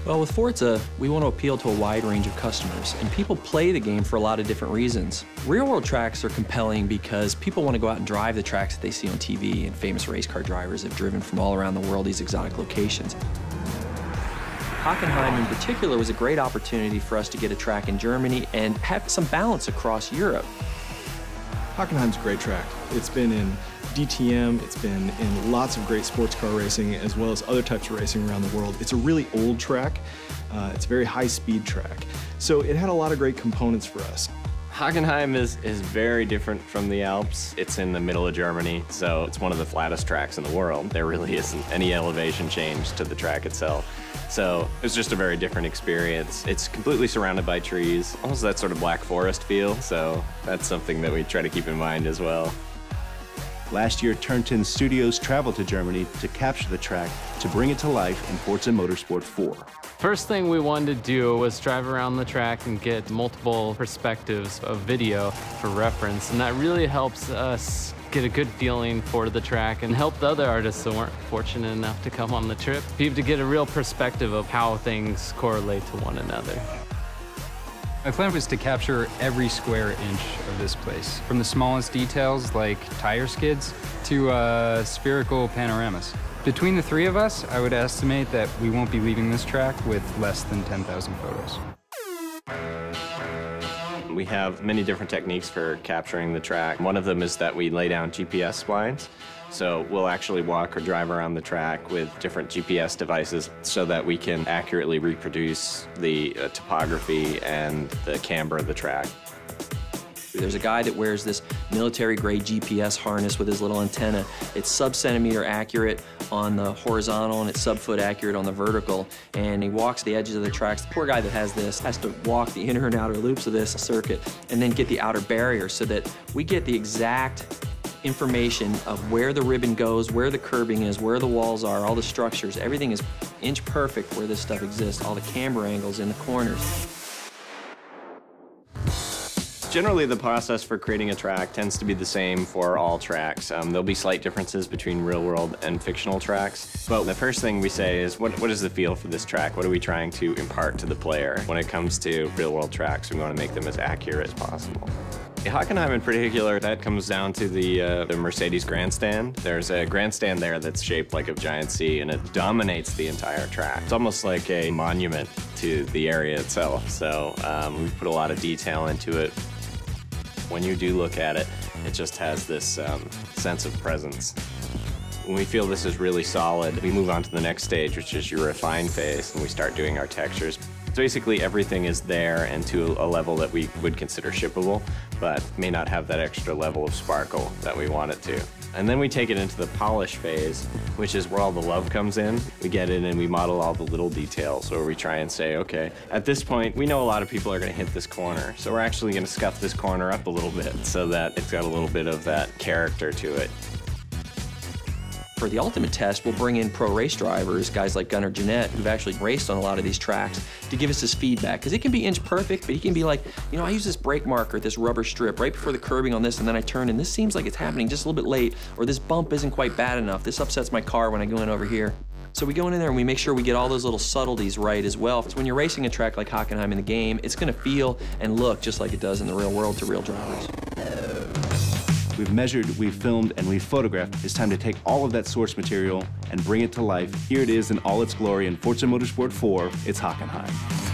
Well, with Forza, we want to appeal to a wide range of customers, and people play the game for a lot of different reasons. Real-world tracks are compelling because people want to go out and drive the tracks that they see on TV, and famous race car drivers have driven from all around the world these exotic locations. Hockenheim in particular was a great opportunity for us to get a track in Germany and have some balance across Europe. Hockenheim's a great track. It's been in DTM, it's been in lots of great sports car racing as well as other types of racing around the world. It's a really old track. It's a very high-speed track. So it had a lot of great components for us. Hockenheim is very different from the Alps. It's in the middle of Germany, so it's one of the flattest tracks in the world. There really isn't any elevation change to the track itself. So it's just a very different experience. It's completely surrounded by trees, almost that sort of Black Forest feel, so that's something that we try to keep in mind as well. Last year, Turn 10 Studios traveled to Germany to capture the track to bring it to life in Forza Motorsport 4. First thing we wanted to do was drive around the track and get multiple perspectives of video for reference, and that really helps us get a good feeling for the track and help the other artists that weren't fortunate enough to come on the trip, people to get a real perspective of how things correlate to one another. My plan was to capture every square inch of this place, from the smallest details like tire skids to spherical panoramas. Between the three of us, I would estimate that we won't be leaving this track with less than 10,000 photos. We have many different techniques for capturing the track. One of them is that we lay down GPS splines. So we'll actually walk or drive around the track with different GPS devices so that we can accurately reproduce the topography and the camber of the track. There's a guy that wears this military-grade GPS harness with his little antenna. It's sub-centimeter accurate on the horizontal and it's sub-foot accurate on the vertical, and he walks the edges of the tracks. The poor guy that has this has to walk the inner and outer loops of this circuit and then get the outer barrier so that we get the exact information of where the ribbon goes, where the curbing is, where the walls are, all the structures. Everything is inch perfect where this stuff exists, all the camber angles in the corners. Generally, the process for creating a track tends to be the same for all tracks. There'll be slight differences between real-world and fictional tracks, but the first thing we say is, what is the feel for this track? What are we trying to impart to the player? When it comes to real-world tracks, we want to make them as accurate as possible. Hockenheim in particular, that comes down to the Mercedes grandstand. There's a grandstand there that's shaped like a giant C, and it dominates the entire track. It's almost like a monument to the area itself, so we've put a lot of detail into it. When you do look at it, it just has this sense of presence. When we feel this is really solid, we move on to the next stage, which is your refine phase, and we start doing our textures. So basically, everything is there and to a level that we would consider shippable, but may not have that extra level of sparkle that we want it to. And then we take it into the polish phase, which is where all the love comes in. We get in and we model all the little details, where we try and say, okay, at this point, we know a lot of people are going to hit this corner, so we're actually going to scuff this corner up a little bit so that it's got a little bit of that character to it. For the ultimate test, we'll bring in pro race drivers, guys like Gunnar Jeanette, who've actually raced on a lot of these tracks, to give us his feedback. Because it can be inch perfect, but he can be like, you know, I use this brake marker, this rubber strip, right before the curbing on this, and then I turn, and this seems like it's happening just a little bit late, or this bump isn't quite bad enough. This upsets my car when I go in over here. So we go in there and we make sure we get all those little subtleties right as well. So when you're racing a track like Hockenheim in the game, it's going to feel and look just like it does in the real world to real drivers. We've measured, we've filmed, and we've photographed. It's time to take all of that source material and bring it to life. Here it is in all its glory in Forza Motorsport 4, it's Hockenheim.